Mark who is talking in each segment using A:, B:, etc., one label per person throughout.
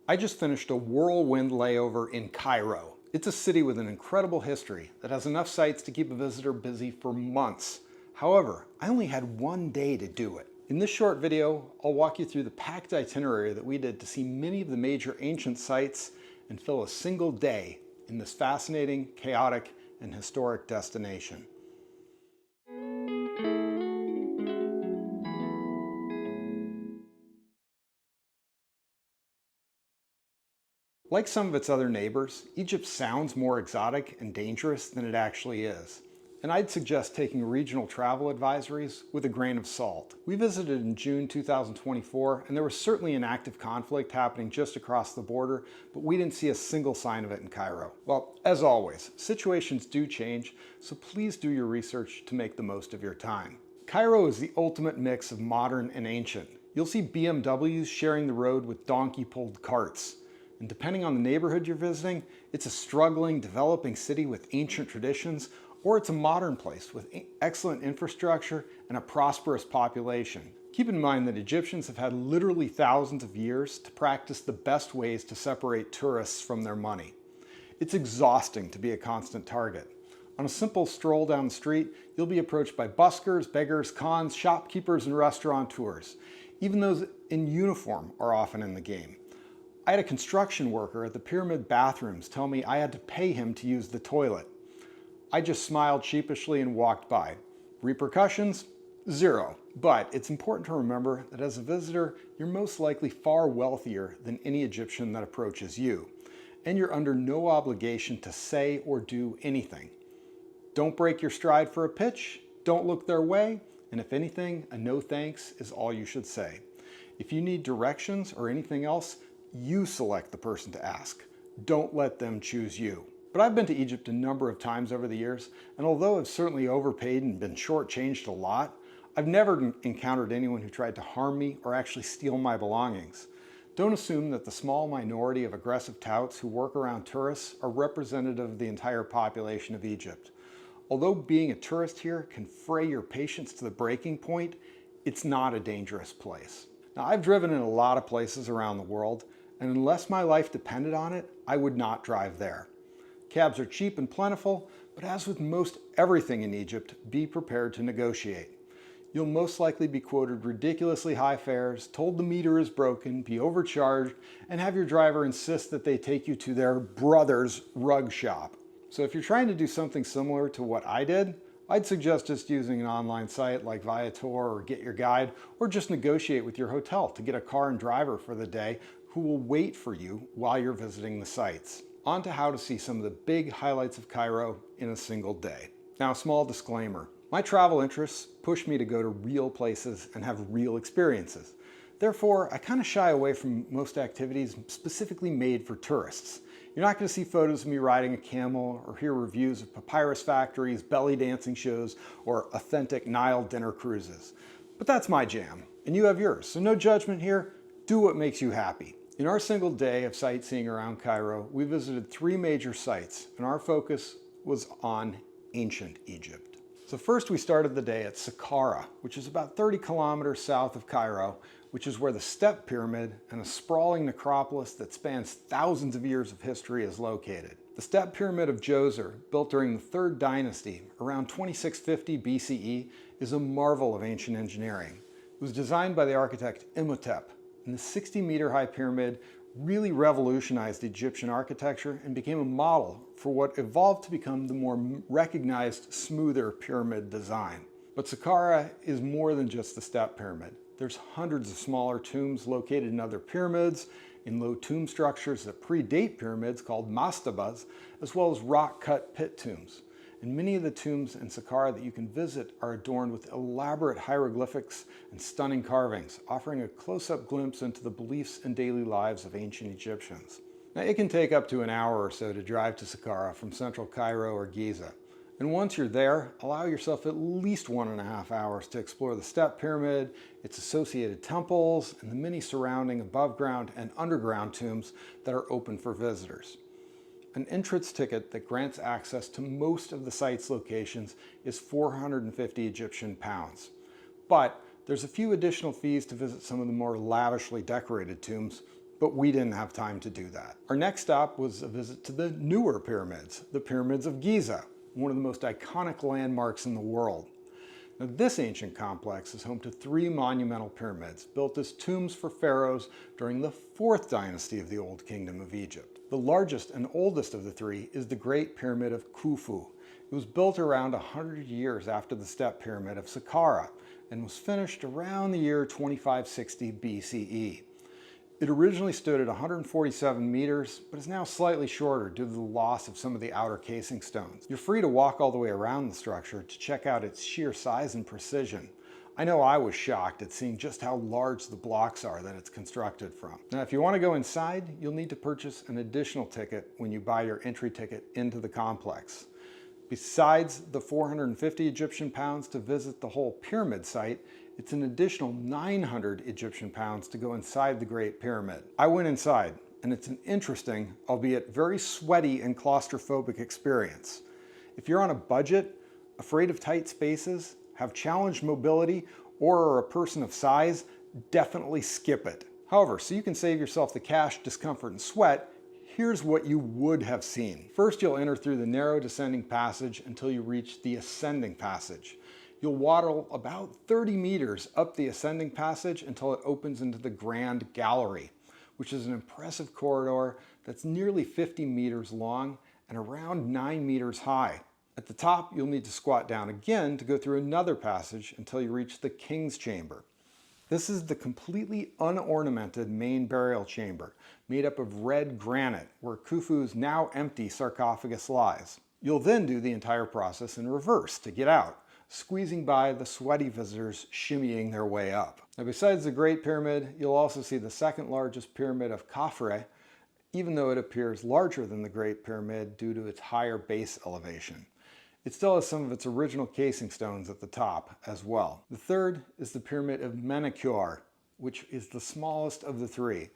A: I just finished a whirlwind layover in Cairo. It's a city with an incredible history that has enough sites to keep a visitor busy for months. However, I only had one day to do it. In this short video, I'll walk you through the packed itinerary that we did to see many of the major ancient sites and fill a single day in this fascinating, chaotic, and historic destination. Like some of its other neighbors, Egypt sounds more exotic and dangerous than it actually is. And I'd suggest taking regional travel advisories with a grain of salt. We visited in June 2024, and there was certainly an active conflict happening just across the border, but we didn't see a single sign of it in Cairo. Well, as always, situations do change, so please do your research to make the most of your time. Cairo is the ultimate mix of modern and ancient. You'll see BMWs sharing the road with donkey-pulled carts. And depending on the neighborhood you're visiting, it's a struggling, developing city with ancient traditions, or it's a modern place with excellent infrastructure and a prosperous population. Keep in mind that Egyptians have had literally thousands of years to practice the best ways to separate tourists from their money. It's exhausting to be a constant target. On a simple stroll down the street, you'll be approached by buskers, beggars, cons, shopkeepers, and restaurateurs. Even those in uniform are often in the game. I had a construction worker at the pyramid bathrooms tell me I had to pay him to use the toilet. I just smiled sheepishly and walked by. Repercussions? Zero. But it's important to remember that as a visitor, you're most likely far wealthier than any Egyptian that approaches you, and you're under no obligation to say or do anything. Don't break your stride for a pitch, don't look their way, and if anything, a no thanks is all you should say. If you need directions or anything else, you select the person to ask. Don't let them choose you. But I've been to Egypt a number of times over the years, and although I've certainly overpaid and been shortchanged a lot, I've never encountered anyone who tried to harm me or actually steal my belongings. Don't assume that the small minority of aggressive touts who work around tourists are representative of the entire population of Egypt. Although being a tourist here can fray your patience to the breaking point, it's not a dangerous place. Now, I've driven in a lot of places around the world, and unless my life depended on it, I would not drive there. Cabs are cheap and plentiful, but as with most everything in Egypt, be prepared to negotiate. You'll most likely be quoted ridiculously high fares, told the meter is broken, be overcharged, and have your driver insist that they take you to their brother's rug shop. So if you're trying to do something similar to what I did, I'd suggest just using an online site like Viator or Get Your Guide, or just negotiate with your hotel to get a car and driver for the day who will wait for you while you're visiting the sites. On to how to see some of the big highlights of Cairo in a single day. Now, a small disclaimer. My travel interests push me to go to real places and have real experiences. Therefore, I kind of shy away from most activities specifically made for tourists. You're not going to see photos of me riding a camel or hear reviews of papyrus factories, belly dancing shows, or authentic Nile dinner cruises. But that's my jam, and you have yours, so no judgment here. Do what makes you happy. In our single day of sightseeing around Cairo, we visited 3 major sites, and our focus was on ancient Egypt. So first we started the day at Saqqara, which is about 30 kilometers south of Cairo, which is where the Step Pyramid and a sprawling necropolis that spans thousands of years of history is located. The Step Pyramid of Djoser, built during the 3rd dynasty, around 2650 BCE, is a marvel of ancient engineering. It was designed by the architect Imhotep, and the 60-meter-high pyramid really revolutionized Egyptian architecture and became a model for what evolved to become the more recognized, smoother pyramid design. But Saqqara is more than just the Step Pyramid. There's hundreds of smaller tombs located in other pyramids, in low tomb structures that predate pyramids called mastabas, as well as rock-cut pit tombs. And many of the tombs in Saqqara that you can visit are adorned with elaborate hieroglyphics and stunning carvings, offering a close-up glimpse into the beliefs and daily lives of ancient Egyptians. Now, it can take up to an hour or so to drive to Saqqara from central Cairo or Giza. And once you're there, allow yourself at least 1.5 hours to explore the Step Pyramid, its associated temples, and the many surrounding above-ground and underground tombs that are open for visitors. An entrance ticket that grants access to most of the site's locations is 450 Egyptian pounds. But there's a few additional fees to visit some of the more lavishly decorated tombs, but we didn't have time to do that. Our next stop was a visit to the newer pyramids, the Pyramids of Giza, one of the most iconic landmarks in the world. Now, this ancient complex is home to 3 monumental pyramids built as tombs for pharaohs during the 4th dynasty of the Old Kingdom of Egypt. The largest and oldest of the 3 is the Great Pyramid of Khufu. It was built around 100 years after the Step Pyramid of Saqqara and was finished around the year 2560 BCE. It originally stood at 147 meters, but is now slightly shorter due to the loss of some of the outer casing stones. You're free to walk all the way around the structure to check out its sheer size and precision. I know I was shocked at seeing just how large the blocks are that it's constructed from. Now, if you want to go inside, you'll need to purchase an additional ticket when you buy your entry ticket into the complex. Besides the 450 Egyptian pounds to visit the whole pyramid site, it's an additional 900 Egyptian pounds to go inside the Great Pyramid. I went inside, and it's an interesting, albeit very sweaty and claustrophobic experience. If you're on a budget, afraid of tight spaces, have challenged mobility, or are a person of size, definitely skip it. However, so you can save yourself the cash, discomfort, and sweat, here's what you would have seen. First, you'll enter through the narrow descending passage until you reach the ascending passage. You'll waddle about 30 meters up the ascending passage until it opens into the Grand Gallery, which is an impressive corridor that's nearly 50 meters long and around 9 meters high. At the top, you'll need to squat down again to go through another passage until you reach the King's Chamber. This is the completely unornamented main burial chamber, made up of red granite, where Khufu's now empty sarcophagus lies. You'll then do the entire process in reverse to get out, squeezing by the sweaty visitors shimmying their way up. Now, besides the Great Pyramid, you'll also see the second largest pyramid of Khafre, even though it appears larger than the Great Pyramid due to its higher base elevation. It still has some of its original casing stones at the top as well. The third is the Pyramid of Menkaure, which is the smallest of the 3.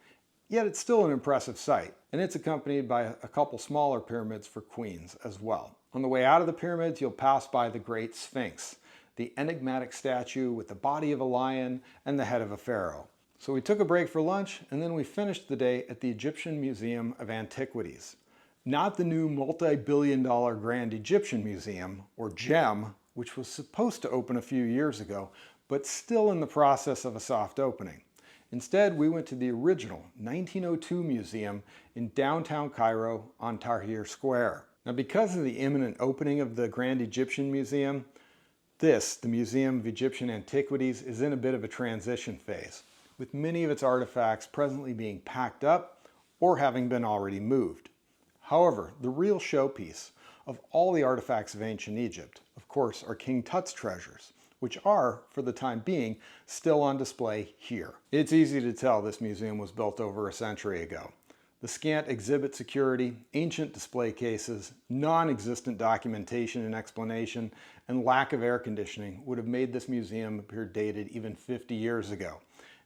A: Yet it's still an impressive sight, and it's accompanied by a couple smaller pyramids for queens as well. On the way out of the pyramids, you'll pass by the Great Sphinx, the enigmatic statue with the body of a lion and the head of a pharaoh. So we took a break for lunch, and then we finished the day at the Egyptian Museum of Antiquities. Not the new multi-billion-dollar Grand Egyptian Museum, or GEM, which was supposed to open a few years ago, but still in the process of a soft opening. Instead, we went to the original 1902 museum in downtown Cairo on Tahrir Square. Now, because of the imminent opening of the Grand Egyptian Museum, the Museum of Egyptian Antiquities, is in a bit of a transition phase, with many of its artifacts presently being packed up or having been already moved. However, the real showpiece of all the artifacts of ancient Egypt, of course, are King Tut's treasures, which are, for the time being, still on display here. It's easy to tell this museum was built over a century ago. The scant exhibit security, ancient display cases, non-existent documentation and explanation, and lack of air conditioning would have made this museum appear dated even 50 years ago.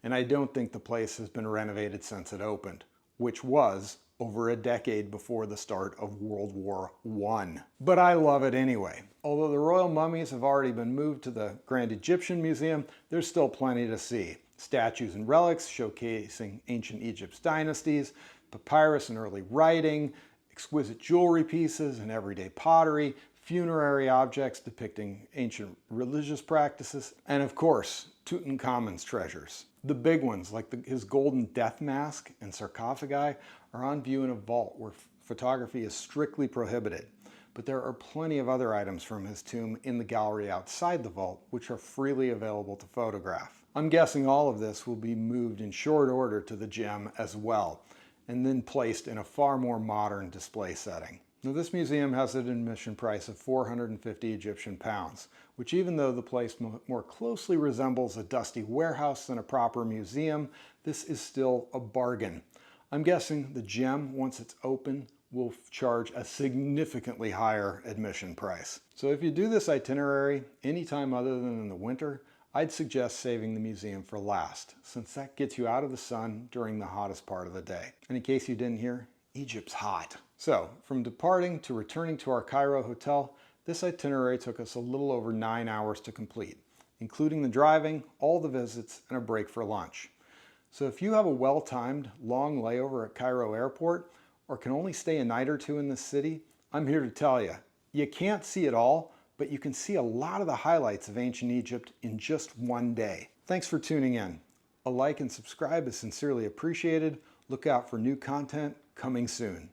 A: And I don't think the place has been renovated since it opened, which was over a decade before the start of World War I. But I love it anyway. Although the royal mummies have already been moved to the Grand Egyptian Museum, there's still plenty to see. Statues and relics showcasing ancient Egypt's dynasties, papyrus and early writing, exquisite jewelry pieces and everyday pottery, funerary objects depicting ancient religious practices, and of course, Tutankhamun's treasures. The big ones, like his golden death mask and sarcophagi, are on view in a vault where photography is strictly prohibited. But there are plenty of other items from his tomb in the gallery outside the vault, which are freely available to photograph. I'm guessing all of this will be moved in short order to the GEM as well, and then placed in a far more modern display setting. Now, this museum has an admission price of 450 Egyptian pounds, which, even though the place more closely resembles a dusty warehouse than a proper museum, this is still a bargain. I'm guessing the GEM, once it's open, will charge a significantly higher admission price. So if you do this itinerary anytime other than in the winter, I'd suggest saving the museum for last, since that gets you out of the sun during the hottest part of the day. And in case you didn't hear, Egypt's hot. So, from departing to returning to our Cairo hotel, this itinerary took us a little over 9 hours to complete, including the driving, all the visits, and a break for lunch. So if you have a well-timed, long layover at Cairo Airport, or can only stay a night or two in this city, I'm here to tell you, you can't see it all, but you can see a lot of the highlights of ancient Egypt in just one day. Thanks for tuning in. A like and subscribe is sincerely appreciated. Look out for new content coming soon.